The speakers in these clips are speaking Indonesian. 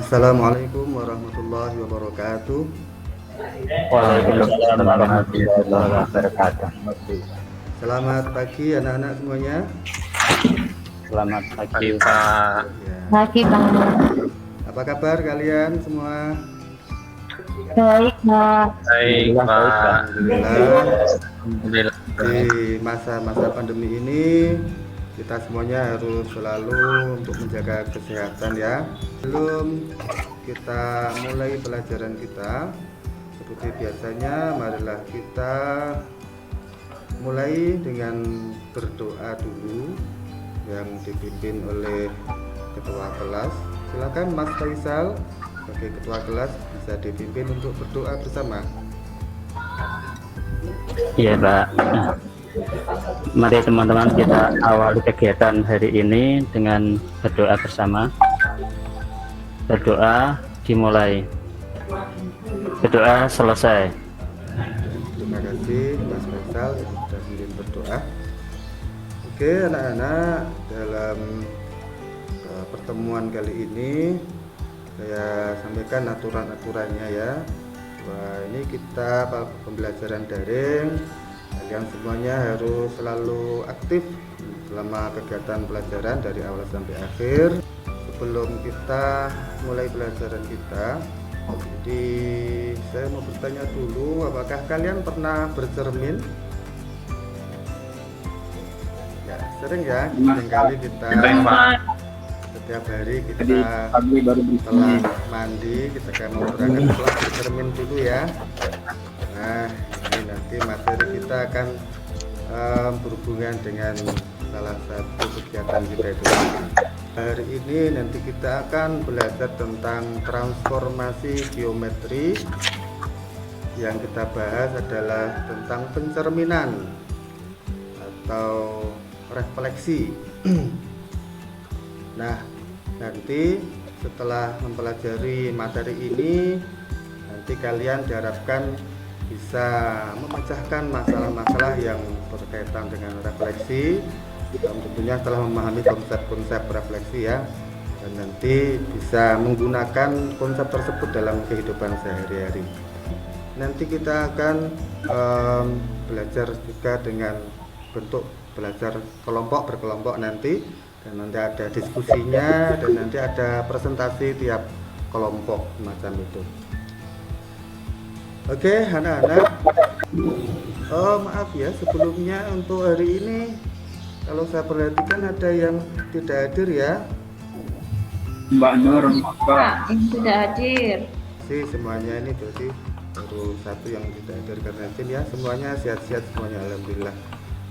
Assalamualaikum warahmatullahi wabarakatuh. Waalaikumsalam warahmatullahi wabarakatuh. Selamat pagi anak-anak semuanya. Selamat pagi Pak. Ya. Pagi Pak. Apa kabar kalian semua? Baik Pak. Baik, Pak. Alhamdulillah. Alhamdulillah. Di masa-masa pandemi ini kita semuanya harus selalu untuk menjaga kesehatan ya. Sebelum kita mulai pelajaran kita, seperti biasanya marilah kita mulai dengan berdoa dulu yang dipimpin oleh ketua kelas. Silakan Mas Faisal sebagai ketua kelas bisa dipimpin untuk berdoa bersama. Iya Pak. Mari teman-teman kita awali kegiatan hari ini dengan berdoa bersama. Berdoa dimulai. Berdoa selesai. Terima kasih Mas Faisal yang sudah mimpin berdoa. Oke anak-anak, dalam pertemuan kali ini saya sampaikan aturan-aturannya ya. Wah, ini kita pembelajaran daring. Kalian semuanya harus selalu aktif selama kegiatan pelajaran dari awal sampai akhir. Sebelum kita mulai pelajaran kita, jadi saya mau bertanya dulu, apakah kalian pernah bercermin? Ya, sering ya. Seringkali kita Sering, Pak. setiap hari kita setelah mandi kita kan mau berangkat setelah bercermin dulu ya. Nah, ini nanti materi kita akan berhubungan dengan salah satu kegiatan kita itu. Hari ini nanti kita akan belajar tentang transformasi geometri. Yang kita bahas adalah tentang pencerminan atau refleksi. Nah, nanti setelah mempelajari materi ini, nanti kalian diharapkan bisa memecahkan masalah-masalah yang berkaitan dengan refleksi. Tentunya setelah memahami konsep-konsep refleksi ya, dan nanti bisa menggunakan konsep tersebut dalam kehidupan sehari-hari. Nanti kita akan belajar juga dengan bentuk belajar kelompok berkelompok nanti, dan nanti ada diskusinya dan nanti ada presentasi tiap kelompok macam itu. Oke anak-anak, maaf ya sebelumnya untuk hari ini kalau saya perhatikan ada yang tidak hadir ya. Mbak Nur, Pak, yang tidak hadir. Sih semuanya ini berarti baru satu yang tidak hadir karena izin ya. Semuanya sehat-sehat semuanya alhamdulillah.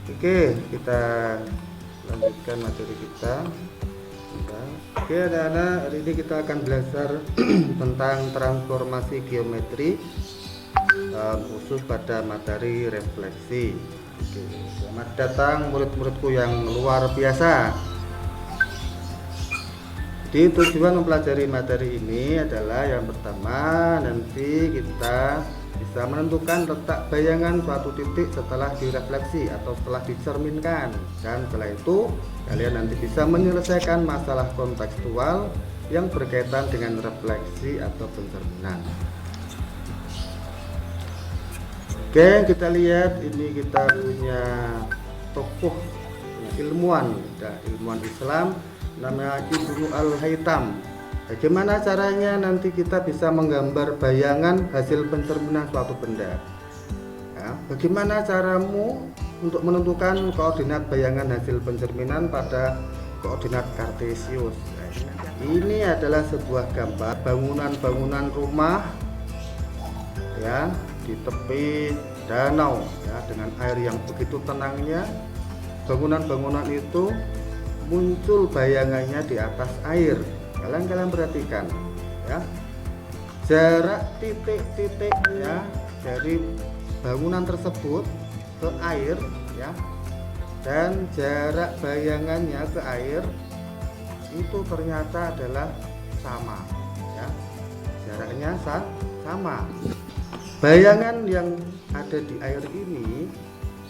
Oke, kita lanjutkan materi kita. Oke anak-anak, hari ini kita akan belajar tentang transformasi geometri khusus pada materi refleksi. Oke, selamat datang murid-muridku yang luar biasa. Jadi tujuan mempelajari materi ini adalah yang pertama nanti kita bisa menentukan letak bayangan suatu titik setelah direfleksi atau setelah dicerminkan, dan setelah itu kalian nanti bisa menyelesaikan masalah kontekstual yang berkaitan dengan refleksi atau pencerminan. Oke, kita lihat ini kita punya tokoh ilmuwan, ilmuwan Islam namanya Ibnu Al-Haytham. Bagaimana caranya nanti kita bisa menggambar bayangan hasil pencerminan suatu benda? Ya, bagaimana caramu untuk menentukan koordinat bayangan hasil pencerminan pada koordinat kartesius? Ini adalah sebuah gambar bangunan-bangunan rumah ya di tepi danau ya, dengan air yang begitu tenangnya. Bangunan-bangunan itu muncul bayangannya di atas air. Kalian perhatikan ya, jarak titik-titik ya dari bangunan tersebut ke air ya, dan jarak bayangannya ke air itu ternyata adalah sama ya, jaraknya sama. Bayangan yang ada di air ini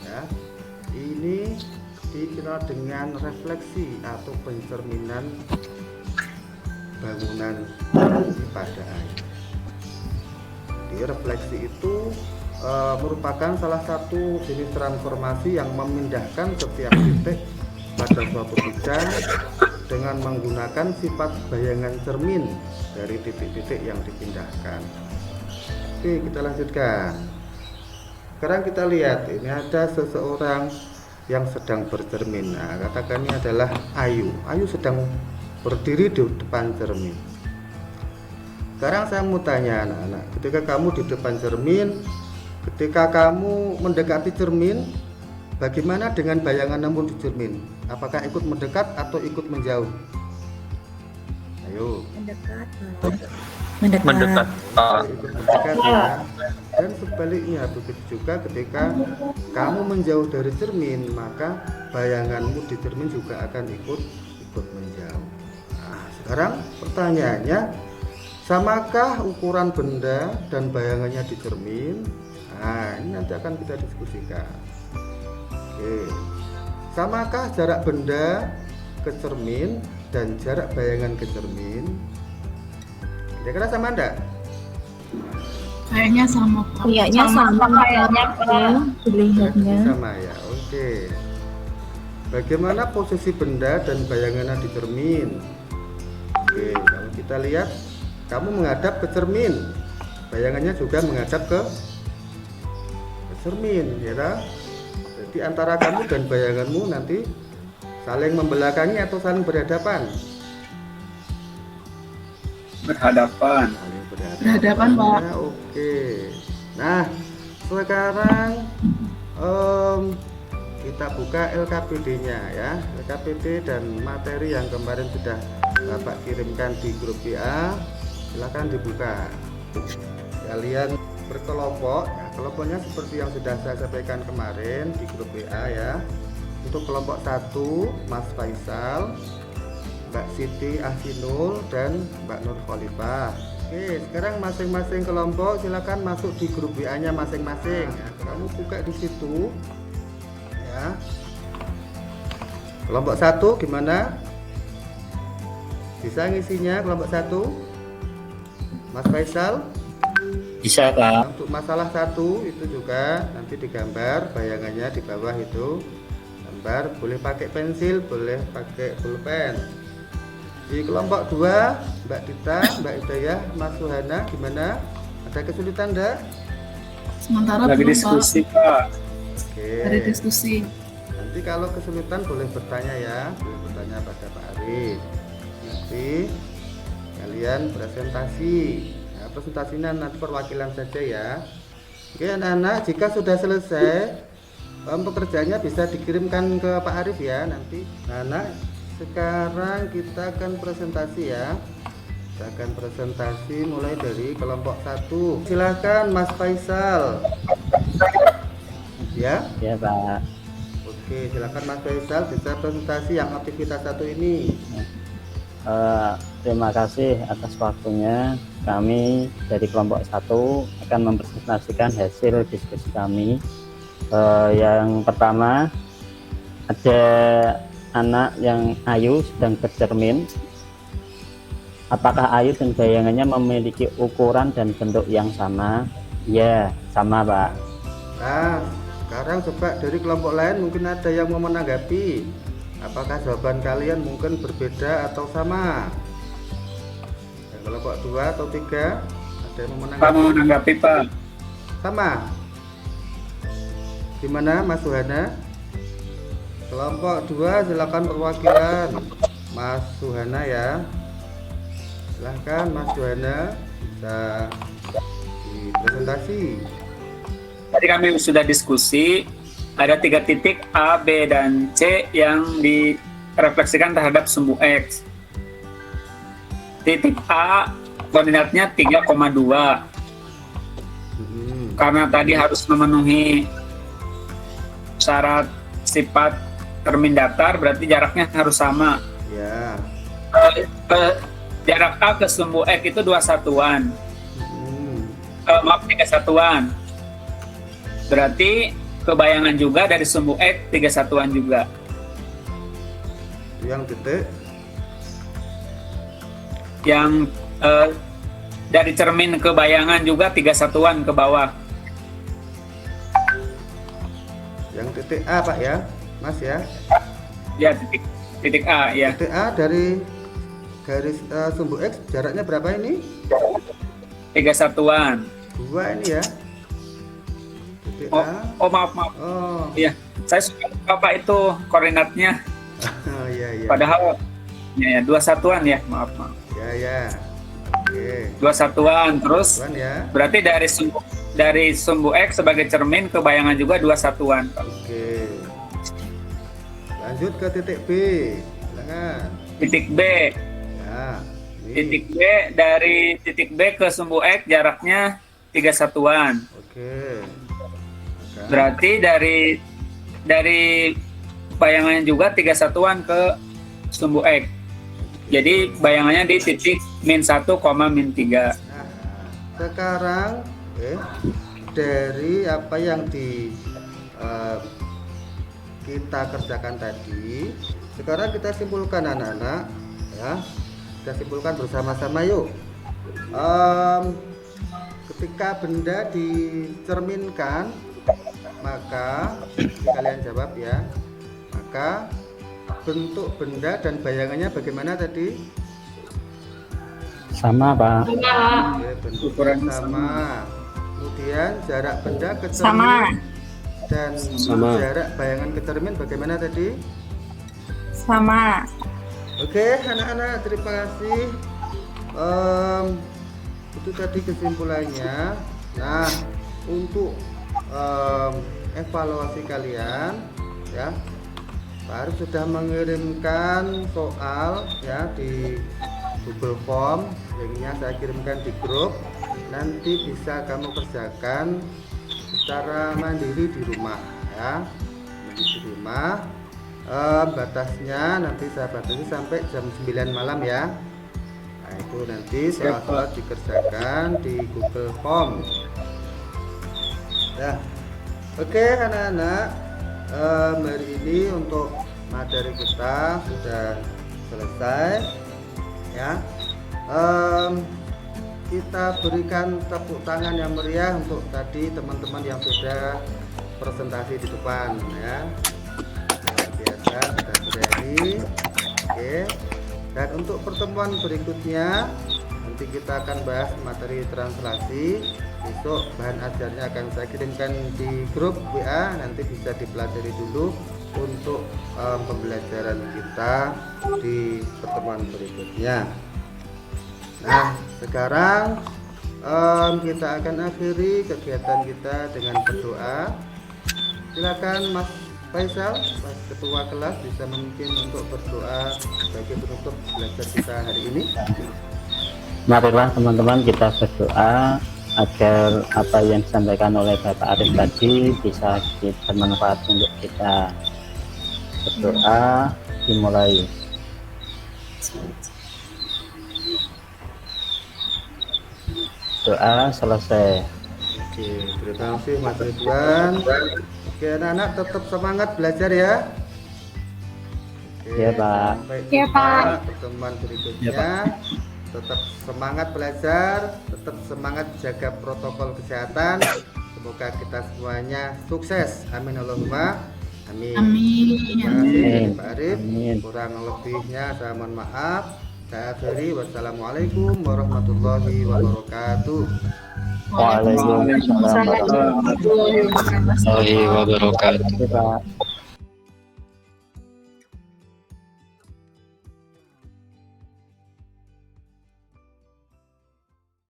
ya, ini dikenal dengan refleksi atau pencerminan bangunan pada air. Jadi refleksi itu merupakan salah satu jenis transformasi yang memindahkan setiap titik pada suatu bidang dengan menggunakan sifat bayangan cermin dari titik-titik yang dipindahkan. Oke, kita lanjutkan. Sekarang kita lihat, ini ada seseorang yang sedang bercermin. Nah, katakan ini adalah Ayu. Ayu sedang berdiri di depan cermin. Sekarang saya mau tanya anak-anak, ketika kamu di depan cermin, ketika kamu mendekati cermin, bagaimana dengan bayangan kamu di cermin? Apakah ikut mendekat atau ikut menjauh? Ayo. Mendekat. mendekat. Ikut mendekat ya. Dan sebaliknya begitu juga ketika kamu menjauh dari cermin, maka bayanganmu di cermin juga akan ikut menjauh. Nah, sekarang pertanyaannya, samakah ukuran benda dan bayangannya di cermin? Nah, ini nanti akan kita diskusikan. Oke. Samakah jarak benda ke cermin dan jarak bayangan ke cermin? Kira-kira sama enggak? Kayaknya sama. Kayaknya sama kayaknya Pak. Dilihatnya. Sama ya. Oke. Bagaimana posisi benda dan bayangannya di cermin? Oke, kalau kita lihat, kamu menghadap ke cermin, bayangannya juga menghadap ke cermin, ya kan? Jadi antara kamu dan bayanganmu nanti saling membelakangi atau saling berhadapan? Berhadapan. Saling Berhadapan, Pak. Ya, oke. Nah, sekarang kita buka LKPD-nya ya, LKPD dan materi yang kemarin sudah Bapak kirimkan di grup WA, silahkan dibuka. Kalian berkelompok, ya, kelompoknya seperti yang sudah saya sampaikan kemarin di grup WA ya. Untuk kelompok 1 Mas Faisal, Mbak Siti Ahsinul dan Mbak Nur Khalifah. Oke, sekarang masing-masing kelompok silakan masuk di grup WA-nya masing-masing. Ya, kamu buka di situ. Ya. Kelompok 1 gimana? Bisa ngisinya kelompok 1? Mas Faisal? Bisa Pak. Untuk masalah 1 itu juga nanti digambar bayangannya di bawah itu. Gambar, boleh pakai pensil, boleh pakai pulpen. Di kelompok 2 Mbak Dita, Mbak Hidayah, Mas Suhana gimana? Ada kesulitan enggak? Sementara Lagi belum, diskusi, Pak. Pak. Oke. Ada diskusi. Nanti kalau kesulitan boleh bertanya ya, boleh bertanya pada Pak Arif. Nanti kalian presentasi. Ya, presentasinya nanti perwakilan saja ya. Oke anak-anak, jika sudah selesai pekerjaannya bisa dikirimkan ke Pak Arif ya nanti. Anak, sekarang kita akan presentasi ya. Kita akan presentasi mulai dari kelompok 1. Silakan Mas Faisal. Ya. Ya Pak. Oke, silakan Mas Faisal bisa presentasi yang aktivitas 1 ini. Terima kasih atas waktunya. Kami dari kelompok 1 akan mempresentasikan hasil diskusi kami. Yang pertama, ada anak yang Ayu sedang bercermin. Apakah Ayu dan bayangannya memiliki ukuran dan bentuk yang sama? Ya, sama Pak. Nah, sekarang coba dari kelompok lain mungkin ada yang mau menanggapi. Apakah jawaban kalian mungkin berbeda atau sama? Yang kelompok 2 atau 3 ada yang mau Pak menanggapi? mau menanggapi, Pak. Sama. Gimana Mas Suhana? Kelompok 2 silakan perwakilan Mas Suhana ya. Silahkan Mas Suhana bisa dipresentasi. Tadi kami sudah diskusi, ada 3 titik A, B, dan C yang direfleksikan terhadap sumbu X. Titik A koordinatnya 3,2 karena tadi harus memenuhi syarat sifat cermin datar, berarti jaraknya harus sama. Ya. Jarak A ke sumbu X itu 2 satuan. Maaf, 3 satuan. Berarti kebayangan juga dari sumbu X 3 satuan juga. Yang titik yang dari cermin ke bayangan juga 3 satuan ke bawah. Yang titik A Pak ya, Mas ya. Ya, titik A ya. Titik A dari garis sumbu X jaraknya berapa ini? 3 satuan. 2 ini ya. Titik Oh, A. oh maaf. Oh, Iya, saya suka lupa Pak itu koordinatnya. oh iya iya. Padahal ya 2 satuan ya, maaf. Ya ya. Oke. 2 satuan, terus Tuan ya. berarti dari sumbu X sebagai cermin ke bayangan juga 2 satuan. Oke. Lanjut ke titik B. Silakan. Titik B. Ya. Ini. Titik B, dari titik B ke sumbu X jaraknya 3 satuan. Oke. Maka, Berarti dari bayangannya juga 3 satuan ke sumbu X. Jadi bayangannya di titik -1, -3. nah, sekarang dari apa yang kita kerjakan tadi, sekarang kita simpulkan anak-anak ya. Kita simpulkan bersama-sama yuk. Ketika benda dicerminkan, maka kalian jawab ya. Maka bentuk benda dan bayangannya bagaimana tadi? Sama Pak. Oke, bentuknya Ukurannya sama. Kemudian jarak benda ke cermin Sama. dan Sama. jarak bayangan ke cermin bagaimana tadi? Sama. Oke, anak-anak terima kasih. Itu tadi kesimpulannya. Nah, untuk evaluasi kalian, ya, Pak Arif sudah mengirimkan soal ya di Google Form. Linknya saya kirimkan di grup. Nanti bisa kamu kerjakan secara mandiri di rumah, ya, di rumah. Batasnya nanti saya batasi sampai jam 9 malam ya. Nah, itu nanti soal-soal dikerjakan di Google Form ya. Oke anak-anak, hari ini untuk materi kita sudah selesai ya. Kita berikan tepuk tangan yang meriah untuk tadi teman-teman yang sudah presentasi di depan ya. Biasa sudah berani. Oke. Dan untuk pertemuan berikutnya nanti kita akan bahas materi translasi. Besok bahan ajarnya akan saya kirimkan di grup WA, nanti bisa dipelajari dulu untuk pembelajaran kita di pertemuan berikutnya. Nah, sekarang kita akan akhiri kegiatan kita dengan berdoa. Silakan Mas Faisal, Mas Ketua kelas, bisa memimpin untuk berdoa sebagai penutup belajar kita hari ini. Marilah teman-teman kita berdoa agar apa yang disampaikan oleh Bapak Arif tadi bisa bermanfaat untuk kita. Berdoa dimulai. Doa selesai. Oke, terima kasih Mas Ridwan. Oke, anak-anak tetap semangat belajar ya. Oke, Ya, Pak. sampai Ya, jumpa Pak. pertemuan berikutnya. Ya, Pak. Tetap semangat belajar, tetap semangat jaga protokol kesehatan. Semoga kita semuanya sukses. Amin Allahumma. Amin. Amin. Terima kasih Amin. Pak Arif. Amin. Kurang lebihnya saya mohon maaf. Saya akhiri. Wassalamualaikum warahmatullahi wabarakatuh. Waalaikumsalam warahmatullahi warahmatullahi wabarakatuh. wabarakatuh. Pak.